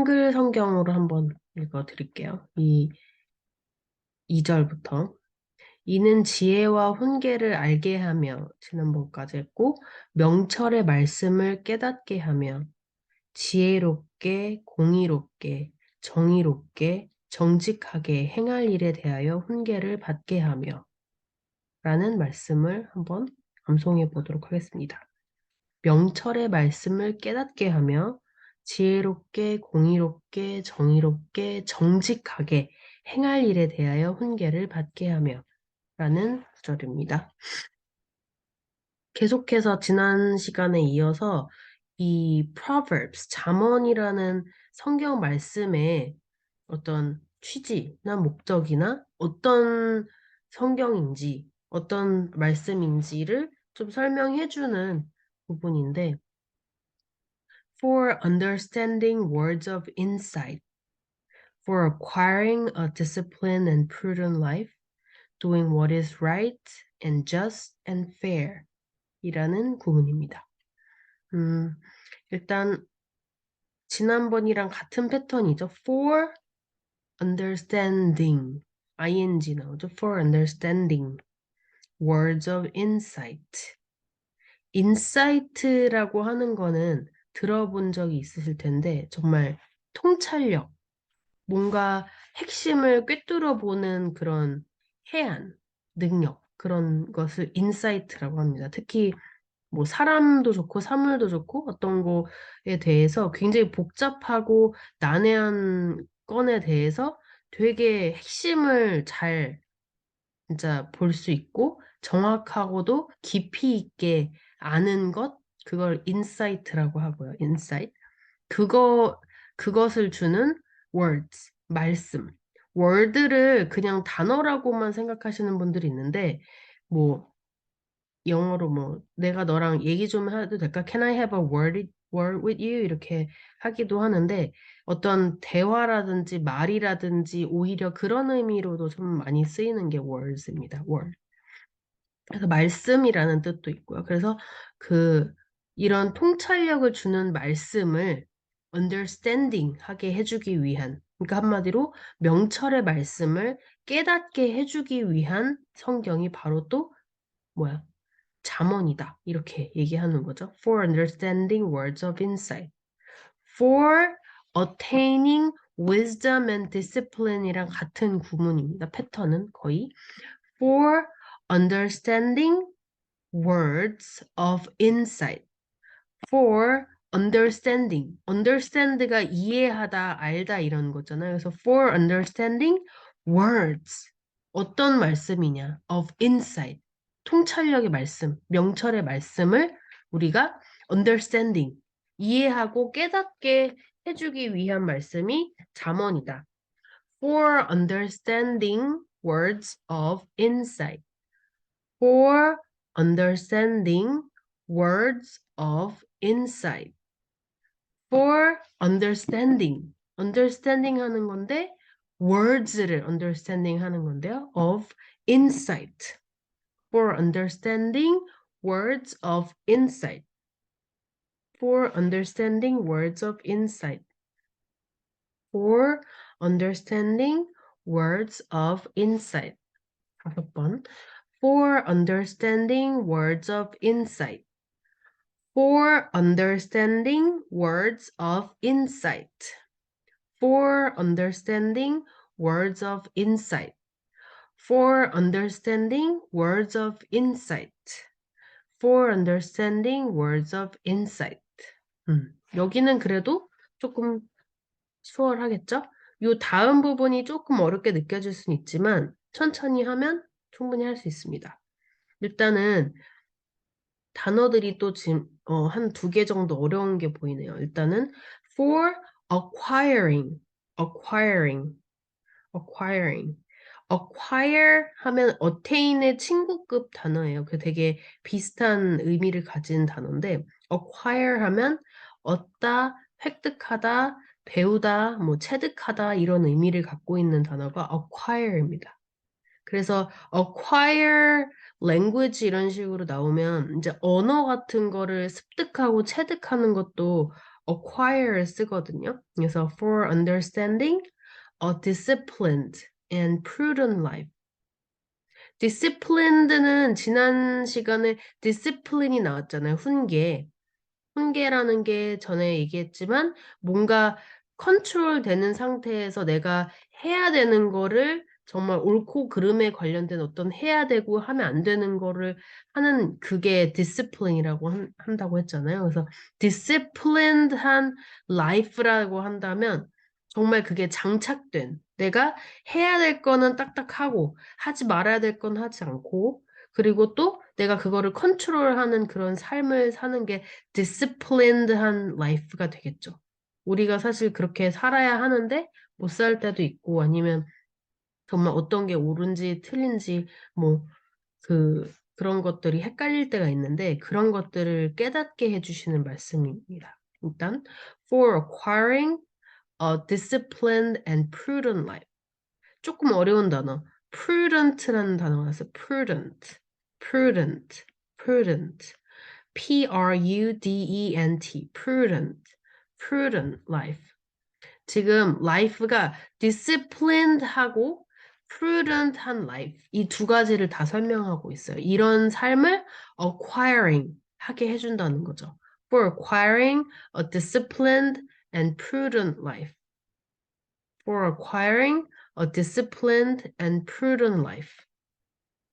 한글 성경으로 한번 읽어드릴게요. 2절부터. 이는 지혜와 훈계를 알게 하며, 지난번까지 했고, 명철의 말씀을 깨닫게 하며, 지혜롭게, 공의롭게, 정의롭게, 정직하게 행할 일에 대하여 훈계를 받게 하며, 라는 말씀을 한번 암송해 보도록 하겠습니다. 명철의 말씀을 깨닫게 하며 지혜롭게, 공의롭게, 정의롭게, 정직하게 행할 일에 대하여 훈계를 받게 하며 라는 구절입니다. 계속해서 지난 시간에 이어서 이 Proverbs, 잠언이라는 성경 말씀의 어떤 취지나 목적이나 어떤 성경인지 어떤 말씀인지를 좀 설명해주는 부분인데 for understanding words of insight, for acquiring a disciplined and prudent life, doing what is right and just and fair 이라는 구문입니다. 일단 지난번이랑 같은 패턴이죠. for understanding, ing 나오죠. for understanding words of insight. insight라고 하는 거는 들어본 적이 있으실 텐데 정말 통찰력, 뭔가 핵심을 꿰뚫어 보는 그런 해안, 능력, 그런 것을 인사이트라고 합니다. 특히 뭐 사람도 좋고 사물도 좋고 어떤 거에 대해서 굉장히 복잡하고 난해한 건에 대해서 되게 핵심을 잘 진짜 볼 수 있고 정확하고도 깊이 있게 아는 것, 그걸 인사이트라고 하고요. 인사이트. 그것을 주는 words, 말씀. word를 그냥 단어라고만 생각하시는 분들이 있는데, 뭐, 영어로 뭐, 내가 너랑 얘기 좀 해도 될까? Can I have a word with you? 이렇게 하기도 하는데, 어떤 대화라든지 말이라든지 오히려 그런 의미로도 좀 많이 쓰이는 게 words입니다. word. 그래서 말씀이라는 뜻도 있고요. 그래서 이런 통찰력을 주는 말씀을 understanding 하게 해주기 위한, 그러니까 한마디로 명철의 말씀을 깨닫게 해주기 위한 성경이 바로 또 뭐야? 잠언이다. 이렇게 얘기하는 거죠. For understanding words of insight. For attaining wisdom and discipline이랑 같은 구문입니다. 패턴은 거의. For understanding words of insight. For understanding. understand가 이해하다, 알다 이런 거잖아요. 그래서 for understanding words. 어떤 말씀이냐? of insight. 통찰력의 말씀, 명철의 말씀을 우리가 understanding. 이해하고 깨닫게 해주기 위한 말씀이 잠언이다. For understanding words of insight. For understanding words of insight. For understanding. understanding 하는 건데 words를 understanding 하는 건데요. of insight. For understanding words of insight. For understanding words of insight. For understanding words of insight. 5번. For understanding words of insight. For understanding words of insight. For understanding words of insight. For understanding words of insight. For understanding words of insight. 여기는 그래도 조금 수월하겠죠? 요 다음 부분이 조금 어렵게 느껴질 수는 있지만 천천히 하면 충분히 할 수 있습니다. 일단은 단어들이 또 지금 한 두 개 정도 어려운 게 보이네요. 일단은 for acquiring, acquiring, acquiring. acquire 하면 attain의 친구급 단어예요. 그 되게 비슷한 의미를 가진 단어인데 acquire 하면 얻다, 획득하다, 배우다, 뭐 체득하다 이런 의미를 갖고 있는 단어가 acquire입니다. 그래서 acquire language 이런 식으로 나오면 이제 언어 같은 거를 습득하고 체득하는 것도 acquire 쓰거든요. 그래서 for understanding a disciplined and prudent life. disciplined는 지난 시간에 discipline이 나왔잖아요. 훈계. 훈계라는 게 전에 얘기했지만 뭔가 컨트롤 되는 상태에서 내가 해야 되는 거를 정말 옳고 그름에 관련된 어떤 해야 되고 하면 안 되는 거를 하는 그게 디시플린이라고 한다고 했잖아요. 그래서 disciplined한 life라고 한다면 정말 그게 장착된 내가 해야 될 거는 딱딱하고 하지 말아야 될 건 하지 않고 그리고 또 내가 그거를 컨트롤하는 그런 삶을 사는 게 disciplined한 life가 되겠죠. 우리가 사실 그렇게 살아야 하는데 못 살 때도 있고 아니면 정말 어떤 게 옳은지 틀린지 뭐 그런 것들이 헷갈릴 때가 있는데 그런 것들을 깨닫게 해주시는 말씀입니다. 일단 for acquiring a disciplined and prudent life. 조금 어려운 단어. prudent라는 단어가 나왔어요. prudent, prudent, prudent. Prudent, prudent, prudent life. 지금 life가 disciplined하고 prudent한 life 이 두 가지를 다 설명하고 있어요. 이런 삶을 acquiring 하게 해준다는 거죠. For acquiring a disciplined and prudent life. For acquiring a disciplined and prudent life.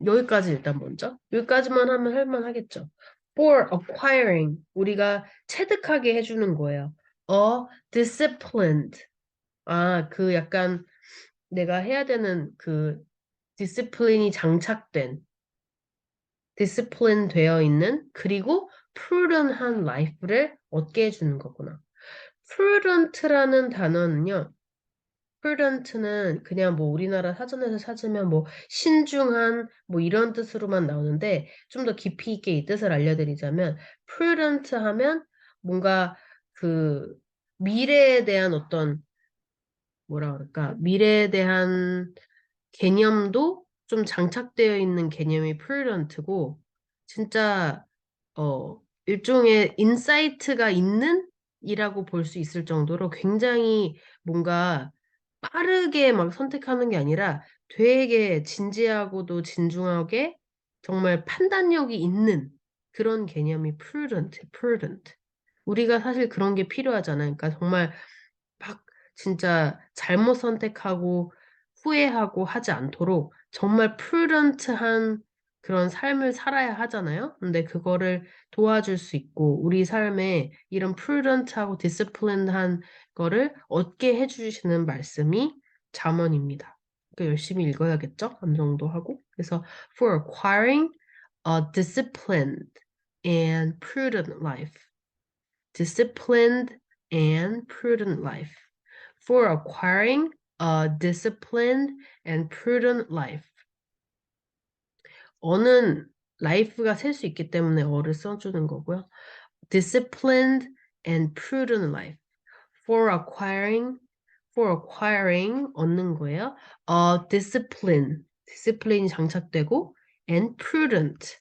여기까지 일단 먼저. 여기까지만 하면 할만하겠죠. For acquiring 우리가 체득하게 해주는 거예요. A disciplined 그 약간 내가 해야 되는 그 디스플린이 장착된 디스플린 되어 있는 그리고 prudent한 life를 얻게 해주는 거구나. prudent라는 단어는요. prudent는 그냥 뭐 우리나라 사전에서 찾으면 뭐 신중한 뭐 이런 뜻으로만 나오는데 좀 더 깊이 있게 이 뜻을 알려드리자면 prudent 하면 뭔가 그 미래에 대한 어떤 뭐라 그럴까 미래에 대한 개념도 좀 장착되어 있는 개념이 prudent고 진짜 일종의 인사이트가 있는 이라고 볼 수 있을 정도로 굉장히 뭔가 빠르게 막 선택하는 게 아니라 되게 진지하고도 진중하게 정말 판단력이 있는 그런 개념이 prudent, prudent. 우리가 사실 그런 게 필요하잖아요. 그러니까 정말 막 진짜 잘못 선택하고 후회하고 하지 않도록 정말 prudent한 그런 삶을 살아야 하잖아요. 근데 그거를 도와줄 수 있고 우리 삶에 이런 prudent하고 disciplined한 거를 얻게 해주시는 말씀이 잠언입니다. 그러니까 열심히 읽어야겠죠? 어느 정도 하고. 그래서 for acquiring a disciplined and prudent life. Disciplined and prudent life. For acquiring a disciplined and prudent life. 어는 life가 셀 수 있기 때문에 어를 써주는 거고요. Disciplined and prudent life. For acquiring 얻는 거예요. discipline, discipline이 장착되고 and prudent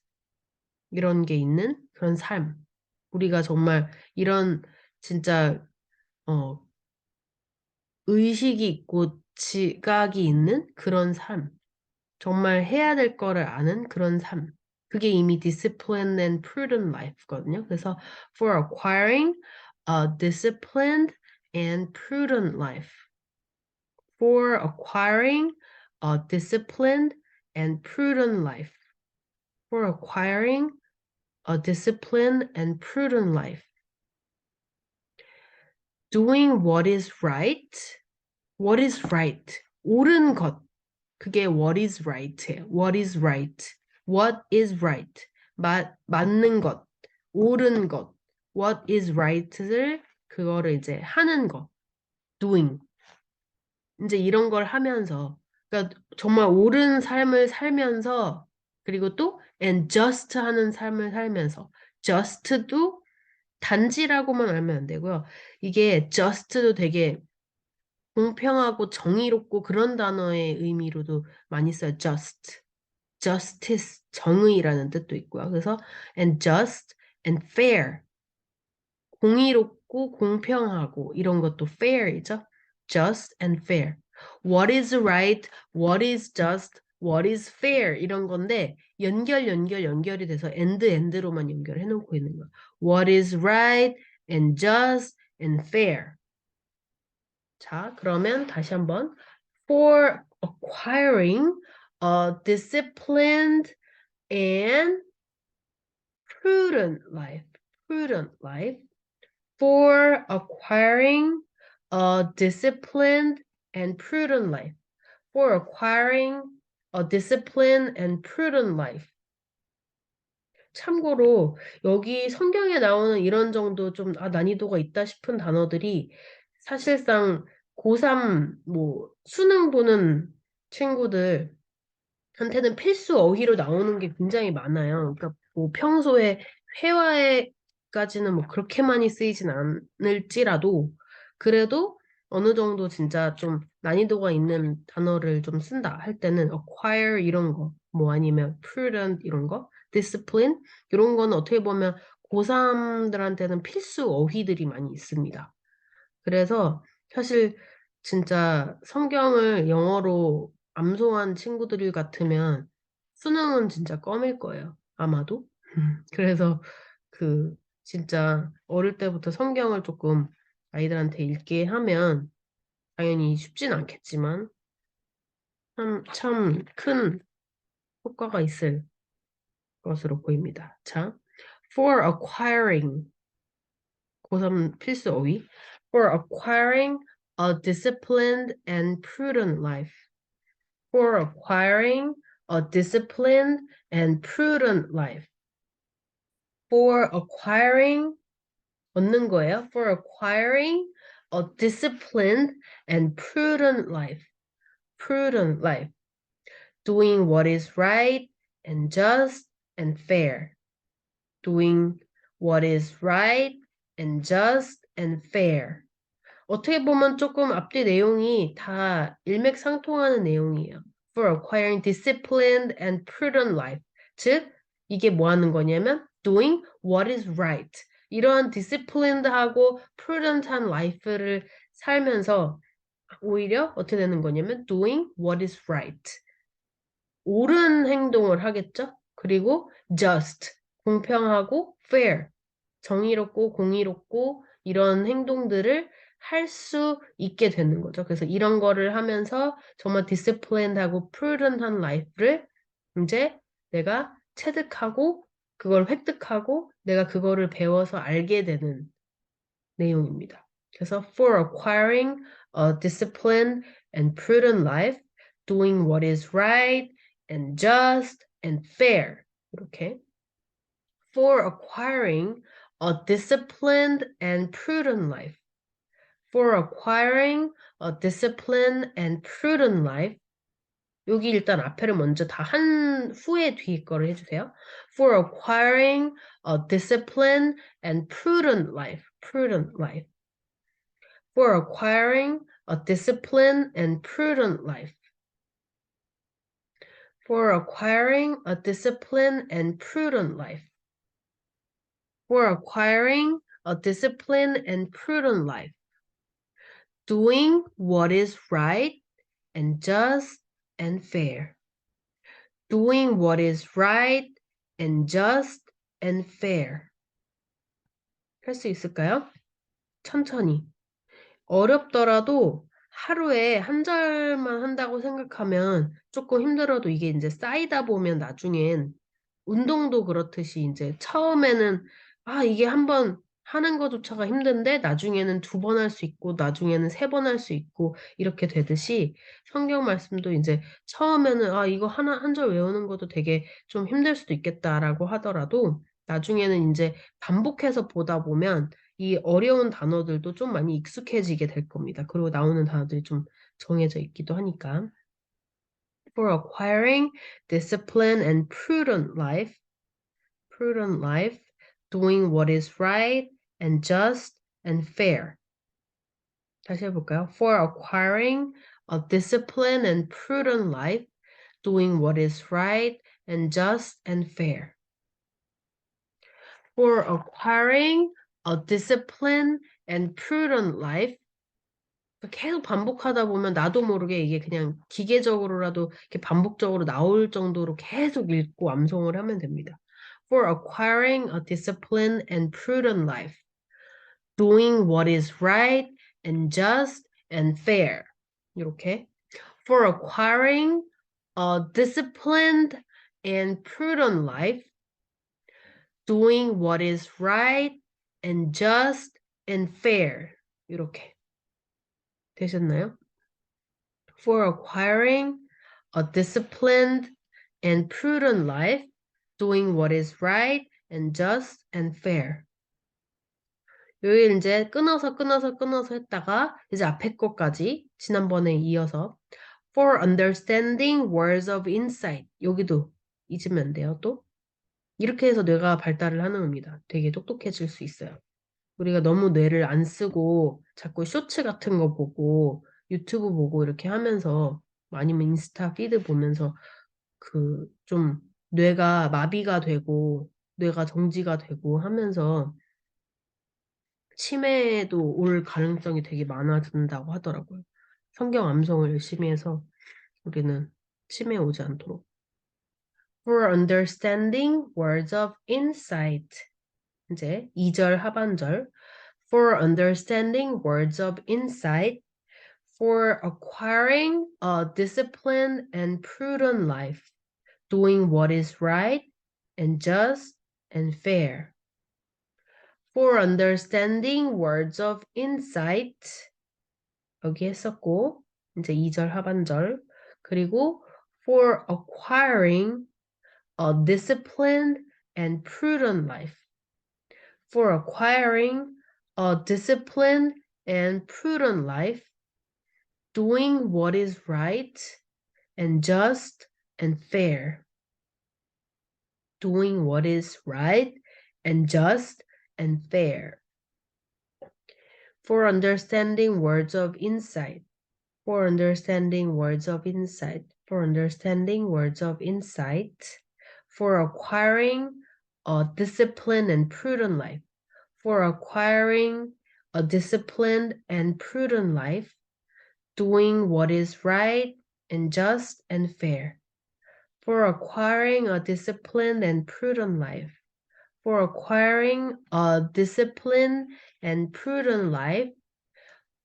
이런 게 있는 그런 삶. 우리가 정말 이런 진짜 의식이 있고 지각이 있는 그런 삶. 정말 해야 될 거를 아는 그런 삶. 그게 이미 disciplined and prudent life거든요. 그래서 for acquiring a disciplined and prudent life. For acquiring a disciplined and prudent life. For acquiring a disciplined and prudent life. Doing what is right. What is right? 옳은 것. 그게 what is right예요. What is right? What is right? 맞는 것, 옳은 것. What is right를 그거를 이제 하는 것. doing. 이제 이런 걸 하면서 그러니까 정말 옳은 삶을 살면서 그리고 또 and just 하는 삶을 살면서 just도 단지라고만 알면 안 되고요. 이게 just도 되게 공평하고 정의롭고 그런 단어의 의미로도 많이 써요. just. justice, 정의라는 뜻도 있고요. 그래서 and just and fair, 공의롭고 공평하고 이런 것도 fair이죠. just and fair. What is right, what is just, what is fair 이런 건데 연결이 돼서 and로만 연결해 놓고 있는 거야. What is right and just and fair. 자, 그러면 다시 한번 for acquiring a disciplined and prudent life. Prudent life. For acquiring a disciplined and prudent life. For acquiring a disciplined and prudent life. 참고로 여기 성경에 나오는 이런 정도 좀 난이도가 있다 싶은 단어들이 사실상 고3 뭐 수능 보는 친구들 한테는 필수 어휘로 나오는 게 굉장히 많아요. 그러니까 뭐 평소에 회화에까지는 뭐 그렇게 많이 쓰이진 않을지라도 그래도 어느 정도 진짜 좀 난이도가 있는 단어를 좀 쓴다 할 때는 acquire 이런 거, 뭐 아니면 prudent 이런 거, discipline 이런 거는 어떻게 보면 고3들한테는 필수 어휘들이 많이 있습니다. 그래서 사실 진짜 성경을 영어로 암송한 친구들 같으면 수능은 진짜 껌일 거예요. 아마도. 그래서 그 진짜 어릴 때부터 성경을 조금 아이들한테 읽게 하면 당연히 쉽진 않겠지만 참 큰 효과가 있을 것으로 보입니다. 자, for acquiring 고3 필수 어휘 for acquiring a disciplined and prudent life. For acquiring a disciplined and prudent life. For acquiring 얻는 거예요. For acquiring a disciplined and prudent life. Prudent life. Doing what is right and just and fair. Doing what is right and just and fair. 어떻게 보면 조금 앞뒤 내용이 다 일맥상통하는 내용이에요. For acquiring disciplined and prudent life. 즉, 이게 뭐 하는 거냐면 doing what is right. 이러한 disciplined하고 prudent한 life를 살면서 오히려 어떻게 되는 거냐면 doing what is right. 옳은 행동을 하겠죠? 그리고 just, 공평하고 fair, 정의롭고 공의롭고 이런 행동들을 할 수 있게 되는 거죠. 그래서 이런 거를 하면서 정말 disciplined하고 prudent한 life를 이제 내가 체득하고 그걸 획득하고 내가 그거를 배워서 알게 되는 내용입니다. 그래서 for acquiring a disciplined and prudent life, doing what is right and just and fair. 이렇게 for acquiring a disciplined and prudent life. For acquiring a disciplined and prudent life. 여기 일단 앞에를 먼저 다 한 후에 뒤에 거를 해주세요. For acquiring a disciplined and prudent life. Prudent life. For acquiring a disciplined and prudent life. For acquiring a disciplined and prudent life. For acquiring a disciplined and prudent life. Doing what is right and just and fair. Doing what is right and just and fair. 할 수 있을까요? 천천히. 어렵더라도 하루에 한 절만 한다고 생각하면 조금 힘들어도 이게 이제 쌓이다 보면 나중엔 운동도 그렇듯이 이제 처음에는 이게 한번 하는 것조차가 힘든데 나중에는 2번 할 수 있고 나중에는 3번 할 수 있고 이렇게 되듯이 성경 말씀도 이제 처음에는 이거 한 절 외우는 것도 되게 좀 힘들 수도 있겠다라고 하더라도 나중에는 이제 반복해서 보다 보면 이 어려운 단어들도 좀 많이 익숙해지게 될 겁니다. 그리고 나오는 단어들이 좀 정해져 있기도 하니까. For acquiring discipline and prudent life, doing what is right and just and fair. 다시 해볼까요? For acquiring a disciplined and prudent life, doing what is right and just and fair. For acquiring a disciplined and prudent life. 계속 반복하다 보면 나도 모르게 이게 그냥 기계적으로라도 이렇게 반복적으로 나올 정도로 계속 읽고 암송을 하면 됩니다. For acquiring a disciplined and prudent life. Doing what is right and just and fair. 이렇게. For acquiring a disciplined and prudent life. Doing what is right and just and fair. 이렇게. 되셨나요? For acquiring a disciplined and prudent life, doing what is right and just and fair. 여기 이제 끊어서 했다가 이제 앞에 것까지 지난번에 이어서 for understanding words of insight. 여기도 잊으면 안 돼요, 또. 이렇게 해서 뇌가 발달을 하는 겁니다. 되게 똑똑해질 수 있어요. 우리가 너무 뇌를 안 쓰고 자꾸 쇼츠 같은 거 보고 유튜브 보고 이렇게 하면서 아니면 인스타 피드 보면서 그 좀 뇌가 마비가 되고 뇌가 정지가 되고 하면서 치매도 올 가능성이 되게 많아진다고 하더라고요. 성경 암송을 열심히 해서 우리는 치매 오지 않도록. For understanding words of insight. 이제 2절 하반절. For understanding words of insight. For acquiring a disciplined and prudent life. Doing what is right and just and fair. For understanding words of insight. 여기 했었고 이제 2절 하반절. 그리고 for acquiring a disciplined and prudent life. For acquiring a disciplined and prudent life, doing what is right and just and fair. Doing what is right and just and fair. For understanding words of insight. For understanding words of insight. For understanding words of insight. For acquiring a disciplined and prudent life. For acquiring a disciplined and prudent life. Doing what is right and just and fair. For acquiring a disciplined and prudent life. For acquiring a disciplined and prudent life.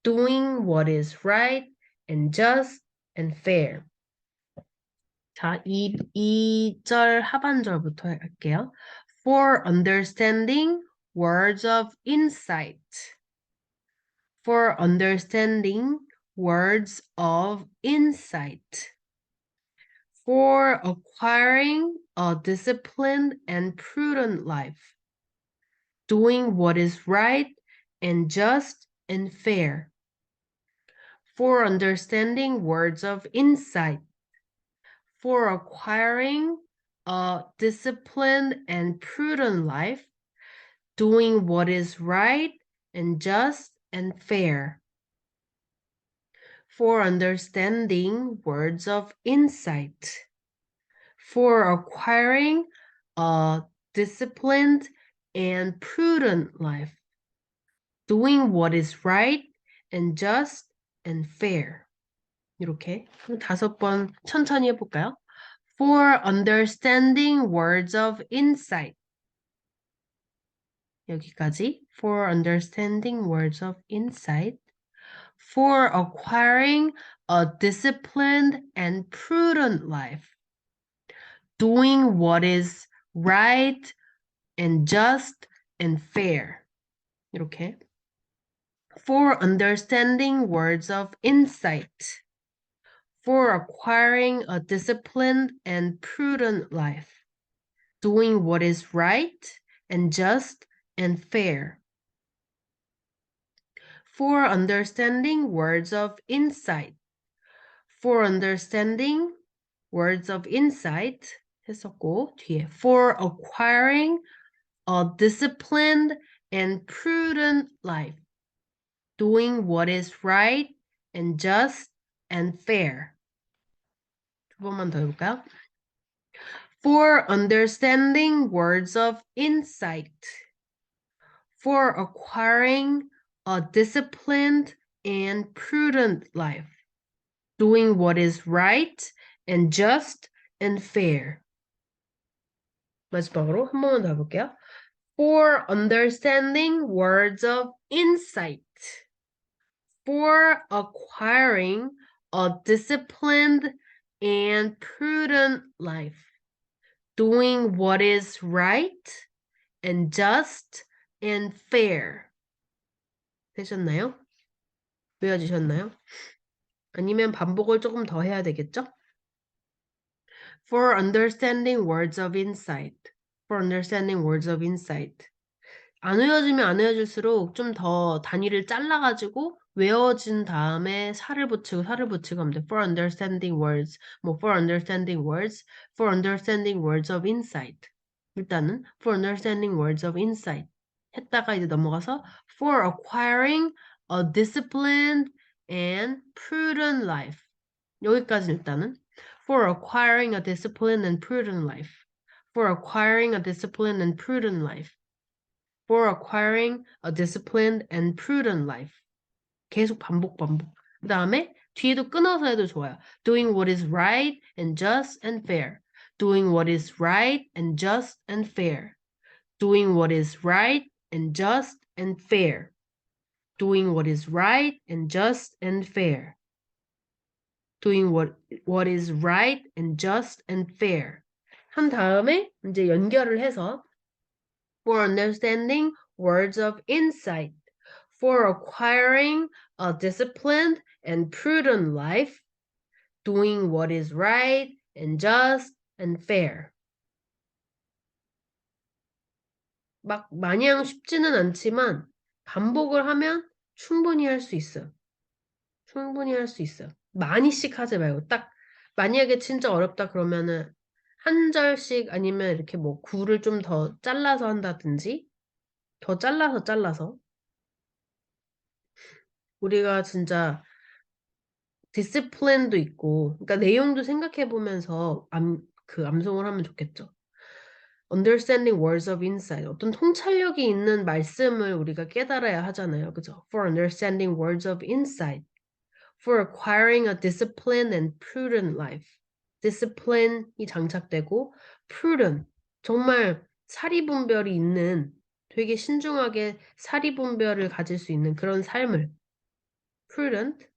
Doing what is right and just and fair. 자, 2절 하반절부터 할게요. For understanding words of insight. For understanding words of insight. For acquiring a disciplined and prudent life. Doing what is right and just and fair. For understanding words of insight. For acquiring a disciplined and prudent life, doing what is right and just and fair. For understanding words of insight. For acquiring a disciplined and prudent life, doing what is right and just and fair. 이렇게 5번 천천히 해볼까요? For understanding words of insight. 여기까지. For understanding words of insight. For acquiring a disciplined and prudent life. Doing what is right and just and fair. 이렇게. For understanding words of insight. For acquiring a disciplined and prudent life. Doing what is right and just and fair. For understanding words of insight. For understanding words of insight 했었고 뒤에 for acquiring a disciplined and prudent life. Doing what is right and just and fair. 두 번만 더 해볼까요? For understanding words of insight. for acquiring a disciplined and prudent life, doing what is right and just and fair. 마지막으로 한 번만 더 해볼게요. For understanding words of insight, for acquiring a disciplined and prudent life, doing what is right and just and fair. 되셨나요? 외워지셨나요? 아니면 반복을 조금 더 해야 되겠죠? For understanding words of insight. For understanding words of insight. 안 외워지면 안 외워질수록 좀 더 단위를 잘라가지고 외워진 다음에 살을 붙이고 하면 돼. For understanding words. 뭐 for understanding words. For understanding words of insight. 일단은 for understanding words of insight. 했다가 이제 넘어가서 for acquiring a disciplined and prudent life. 여기까지 일단은 for acquiring a disciplined and prudent life. For acquiring a disciplined and prudent life. For acquiring a disciplined and prudent life. 계속 반복. 그 다음에 뒤에도 끊어서 해도 좋아요. Doing what is right and just and fair. Doing what is right and just and fair. Doing what is right and just and fair. Doing what is right and just and fair. Doing what is right and just and fair. 한 다음에 이제 연결을 해서 for understanding words of insight, for acquiring a disciplined and prudent life, doing what is right and just and fair. 막 마냥 쉽지는 않지만 반복을 하면 충분히 할 수 있어. 충분히 할 수 있어. 많이씩 하지 말고 딱 만약에 진짜 어렵다 그러면은 한 절씩 아니면 이렇게 뭐 구를 좀 더 잘라서 한다든지 더 잘라서 우리가 진짜 디스플린도 있고 그러니까 내용도 생각해 보면서 암송을 하면 좋겠죠. Understanding words of insight. 어떤 통찰력이 있는 말씀을 우리가 깨달아야 하잖아요. 그죠? For understanding words of insight. For acquiring a disciplined and prudent life. Discipline이 장착되고 prudent. 정말 사리분별이 있는 되게 신중하게 사리분별을 가질 수 있는 그런 삶을 prudent.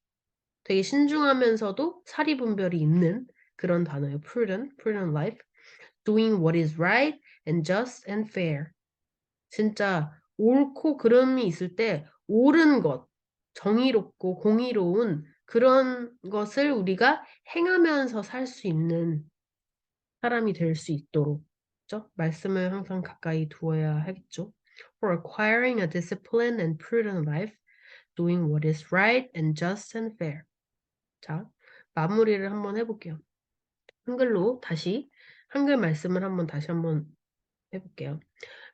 되게 신중하면서도 사리분별이 있는 그런 단어예요. prudent life. Doing what is right and just and fair. 진짜 옳고 그름이 있을 때 옳은 것, 정의롭고 공의로운 그런 것을 우리가 행하면서 살 수 있는 사람이 될 수 있도록 그렇죠? 말씀을 항상 가까이 두어야 하겠죠. For acquiring a disciplined and prudent life, doing what is right and just and fair. 자, 마무리를 한번 해볼게요. 한글로 다시 한글 말씀을 다시 한번 해볼게요.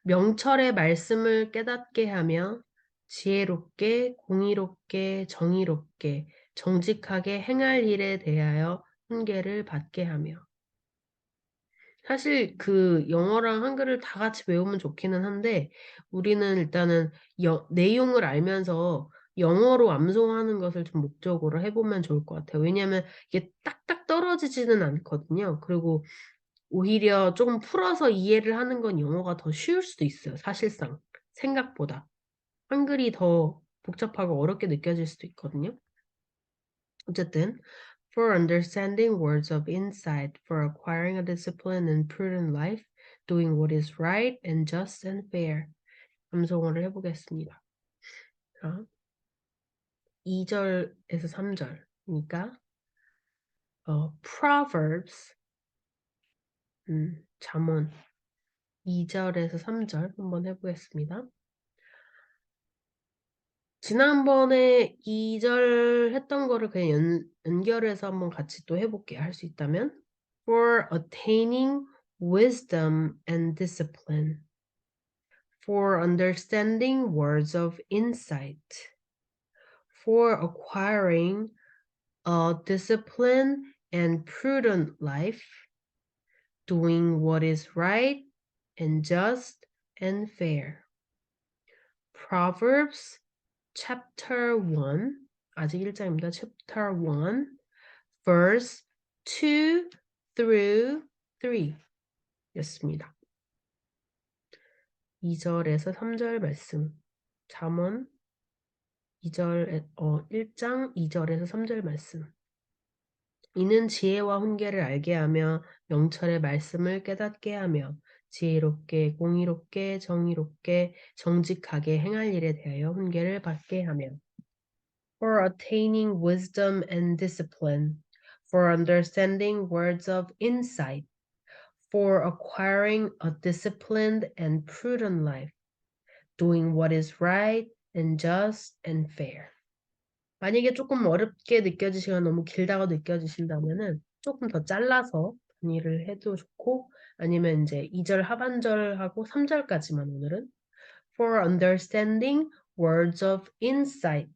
명철의 말씀을 깨닫게 하며 지혜롭게 공의롭게 정의롭게 정직하게 행할 일에 대하여 훈계를 받게 하며 사실 그 영어랑 한글을 다 같이 외우면 좋기는 한데 우리는 일단은 내용을 알면서 영어로 암송하는 것을 좀 목적으로 해보면 좋을 것 같아요. 왜냐하면 이게 딱딱 떨어지지는 않거든요. 그리고 오히려 조금 풀어서 이해를 하는 건 영어가 더 쉬울 수도 있어요. 사실상 생각보다. 한글이 더 복잡하고 어렵게 느껴질 수도 있거든요. 어쨌든 for understanding words of insight, for acquiring a disciplined and prudent life, doing what is right and just and fair. 암송어를 해보겠습니다. 자, 2절에서 3절이니까 Proverbs 잠언 2절에서 3절 한번 해보겠습니다. 지난번에 2절 했던 거를 그냥 연결해서 한번 같이 또 해볼게요. 할 수 있다면. For attaining wisdom and discipline. For understanding words of insight. For acquiring a disciplined and prudent life. Doing what is right and just and fair. Proverbs chapter 1 아직 1장입니다. chapter 1 verse 2 through 3 였습니다. 2절에서 3절 말씀. 잠언 1장 2절에서 3절 말씀. 이는 지혜와 훈계를 알게 하며 명철의 말씀을 깨닫게 하며 지혜롭게 공의롭게 정의롭게 정직하게 행할 일에 대하여 훈계를 받게 하며 for attaining wisdom and discipline, for understanding words of insight, for acquiring a disciplined and prudent life, doing what is right and just and fair. 만약에 조금 어렵게 느껴지시거나 너무 길다고 느껴지신다면은 조금 더 잘라서 정리를 해도 좋고 아니면 이제 2절 하반절하고 3절까지만 오늘은 for understanding words of insight,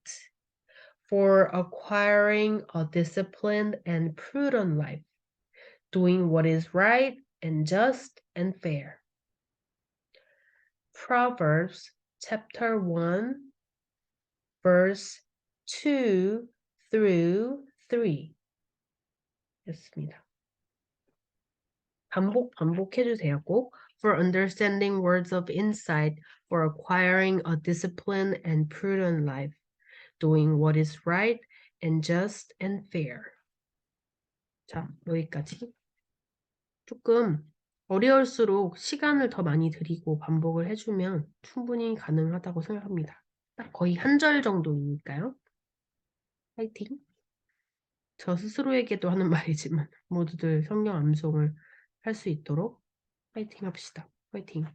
for acquiring a disciplined and prudent life, doing what is right and just and fair. Proverbs chapter 1 verse 2 through 3 였습니다. 반복해주세요. 꼭. For understanding words of insight, for acquiring a disciplined and prudent life, doing what is right and just and fair. 자, 여기까지. 조금 어려울수록 시간을 더 많이 들이고 반복을 해주면 충분히 가능하다고 생각합니다. 딱 거의 한 절 정도이니까요. 파이팅! 저 스스로에게도 하는 말이지만 모두들 성경 암송을 할 수 있도록 파이팅 합시다. 파이팅!